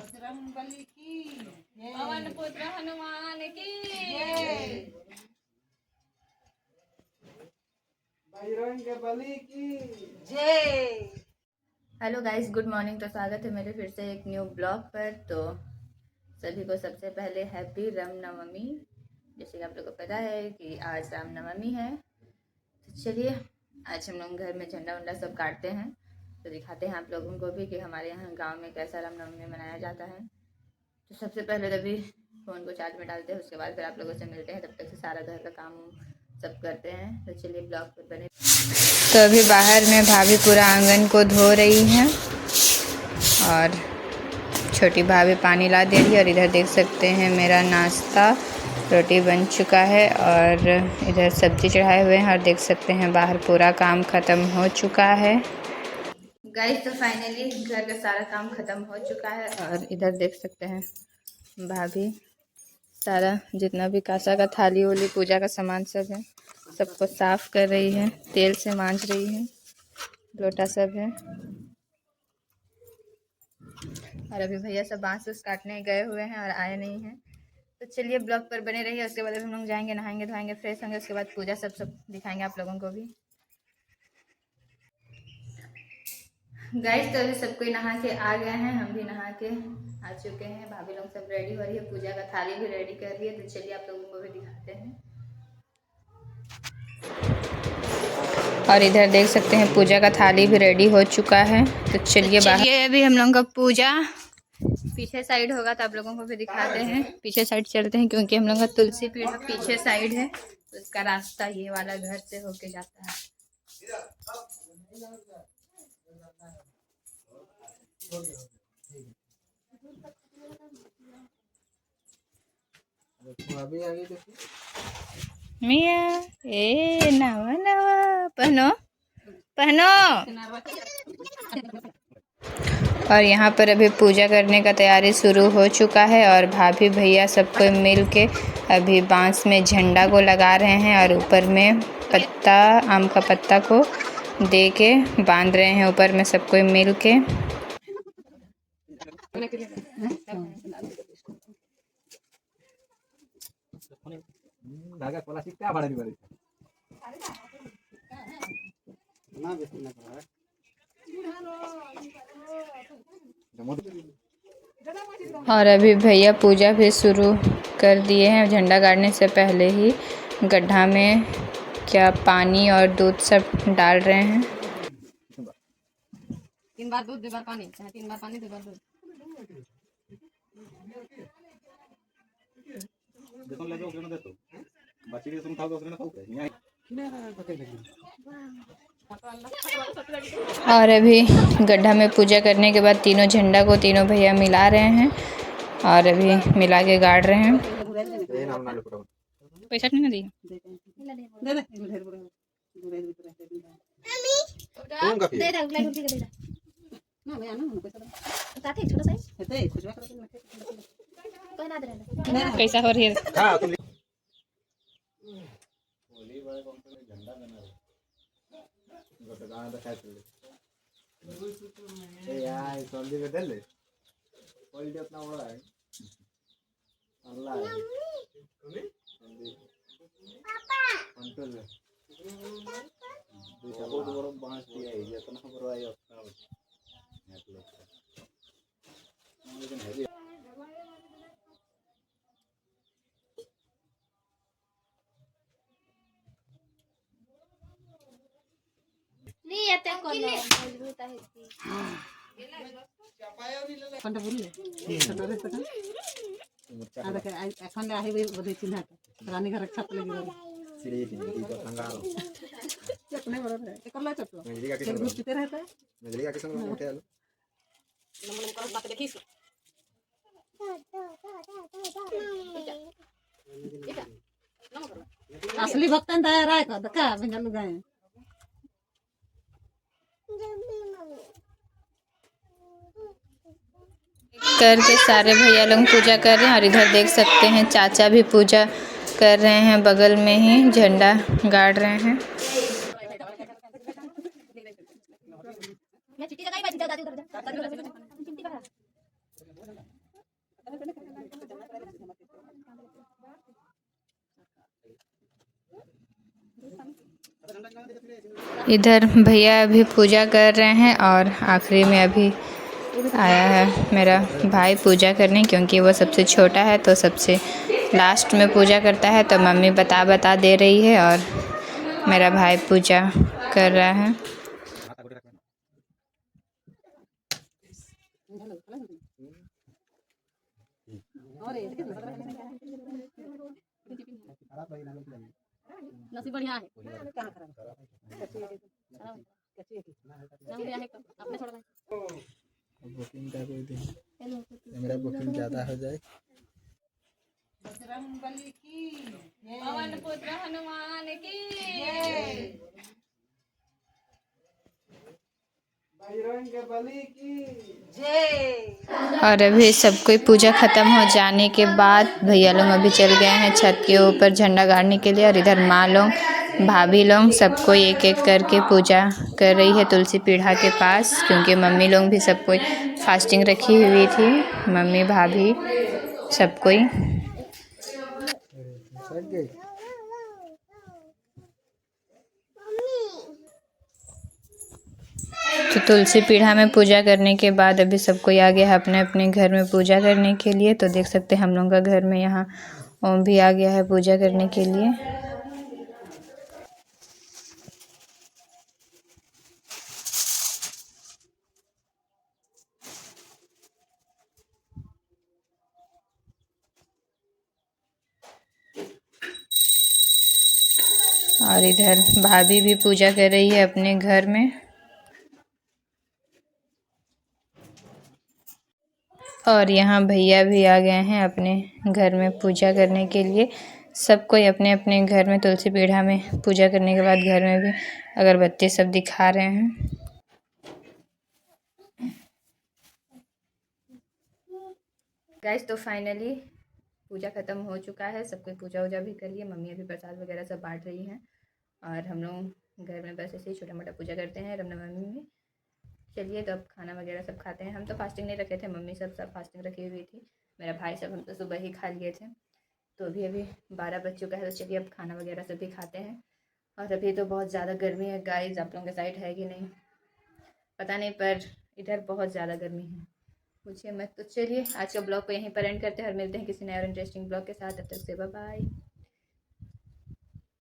बजरंगबली की जय। पवन पुत्र हनुमान की जय। बजरंगबली की जय। Hello guys, good morning. तो स्वागत है मेरे फिर से एक न्यू ब्लॉग पर। तो सभी को सबसे पहले हैप्पी रामनवमी। जैसे कि आप लोगों को पता है कि आज रामनवमी है, तो चलिए आज हम लोग घर में झंडा वंडा सब काटते हैं, तो दिखाते हैं आप लोगों को भी कि हमारे यहाँ गांव में कैसा रामनवमी मनाया जाता है। तो सबसे पहले तभी फ़ोन को चार्ज में डालते हैं, उसके बाद फिर आप लोगों से मिलते हैं। तब तक से सारा घर का काम सब करते हैं। तो चलिए ब्लॉग पर बने। तो अभी बाहर में भाभी पूरा आंगन को धो रही हैं और छोटी भाभी पानी ला दे रही है। और इधर देख सकते हैं मेरा नाश्ता रोटी बन चुका है और इधर सब्जी चढ़ाए हुए हैं। और देख सकते हैं बाहर पूरा काम ख़त्म हो चुका है गाइस। तो फाइनली घर का सारा काम ख़त्म हो चुका है। और इधर देख सकते हैं भाभी सारा जितना भी कांसा का थाली वाली पूजा का सामान सब है, सबको साफ कर रही है, तेल से मांज रही है, लोटा सब है। और अभी भैया सब बांस उस काटने गए हुए हैं और आए नहीं हैं। तो चलिए ब्लॉग पर बने रहिए। उसके बाद हम लोग जाएंगे, नहाएंगे धोएंगे, फ्रेश होंगे, उसके बाद पूजा सब दिखाएंगे आप लोगों को भी। गाइस तो अभी सब कोई नहा के आ गए हैं, हम भी नहा के आ चुके हैं। भाभी लोग सब रेडी हो रही है, पूजा का थाली भी रेडी कर रही है। तो चलिए आप लोगों को भी दिखाते हैं। और इधर देख सकते हैं पूजा का थाली भी रेडी हो चुका है। तो चलिए बाहर अभी हम लोगों का पूजा पीछे साइड होगा, तो आप लोगों को भी दिखाते हैं। पीछे साइड चलते हैं क्योंकि हम लोग का तुलसी पीढ़ा पीछे साइड है, तो इसका रास्ता ये वाला घर से होके जाता है। मिया ए नवा नवा पहनो पहनो। और यहाँ पर अभी पूजा करने का तैयारी शुरू हो चुका है। और भाभी भैया सब कोई मिल के अभी बांस में झंडा को लगा रहे हैं और ऊपर में पत्ता, आम का पत्ता को दे के बांध रहे हैं ऊपर में सब कोई मिल के। और अभी भैया पूजा भी शुरू कर दिए हैं। झंडा गाड़ने से पहले ही गड्ढा में क्या पानी और दूध सब डाल रहे हैं। 3 बार दूध 2 बार पानी, 3 बार पानी 2 बार दूध। और अभी गड्ढा में पूजा करने के बाद तीनों झंडा को तीनों भैया मिला रहे हैं और अभी मिला के गाड़ रहे हैं। पैसा नहीं ना दी कैसा हो रही है। এখন আহিবি বোধহয় চিহ্নাটা রানী ঘর ছাপ লাগি বলে সিঁড়ি টিন্ডি তো संगारो चटने बरोबर है करला चटो एक दूध पीते रहता है मजली का किसन उठे आलो नमन कर बात देखिस असली भक्तन तयार आहे का दका बिना लुगाए करके सारे भैया लोग पूजा कर रहे हैं। और इधर देख सकते हैं चाचा भी पूजा कर रहे हैं, बगल में ही झंडा गाड़ रहे हैं। इधर भैया अभी पूजा कर रहे हैं और आखिरी में अभी आया है मेरा भाई पूजा करने, क्योंकि वो सबसे छोटा है तो सबसे लास्ट में पूजा करता है। तो मम्मी बता दे रही है और मेरा भाई पूजा कर रहा है। नसीब बढ़िया है, कहाँ खराब आपने छोड़ा बुकिंग का कोई दिन मेरा बुकिंग ज़्यादा हो जाए। बजरंगबली की जय, पवन पुत्र हनुमान की जय, बजरंगबली की जय। और अभी सब कोई पूजा ख़त्म हो जाने के बाद भैया लोग अभी चल गए हैं छत के ऊपर झंडा गाड़ने के लिए। और इधर माँ लोग भाभी लोग सब कोई एक एक करके पूजा कर रही है तुलसी पीढ़ा के पास, क्योंकि मम्मी लोग भी सब कोई फास्टिंग रखी हुई थी, मम्मी भाभी सब कोई। तो तुलसी पीढ़ा में पूजा करने के बाद अभी सब कोई आ गया है अपने अपने घर में पूजा करने के लिए। तो देख सकते हैं हम लोगों का घर में यहाँ ओम भी आ गया है पूजा करने के लिए। और इधर भाभी भी पूजा कर रही है अपने घर में। और यहाँ भैया भी आ गए हैं अपने घर में पूजा करने के लिए। सब कोई अपने अपने घर में तुलसी पीढ़ा में पूजा करने के बाद घर में भी अगरबत्ती सब दिखा रहे हैं। गाइस तो फाइनली पूजा ख़त्म हो चुका है, सब कोई पूजा वूजा भी कर लिए, मम्मी अभी प्रसाद वगैरह सब बांट रही हैं। और हम लोग घर में बस ऐसे ही छोटा मोटा पूजा करते हैं रामनवमी में। चलिए तो अब खाना वगैरह सब खाते हैं। हम तो फास्टिंग नहीं रखे थे, मम्मी सब फास्टिंग रखी हुई थी, मेरा भाई सब हम तो सुबह ही खा लिए थे। तो अभी 12 बज चुका है, तो चलिए अब खाना वगैरह सब भी खाते हैं। और अभी तो बहुत ज़्यादा गर्मी है गाइस, आप लोगों के साइड है कि नहीं पता नहीं, पर इधर बहुत ज़्यादा गर्मी है, पूछिए मत। तो चलिए आज का ब्लॉग को यहीं पर एंड करते हैं और मिलते हैं किसी नए और इंटरेस्टिंग ब्लॉग के साथ। तब तक से बाय बाय।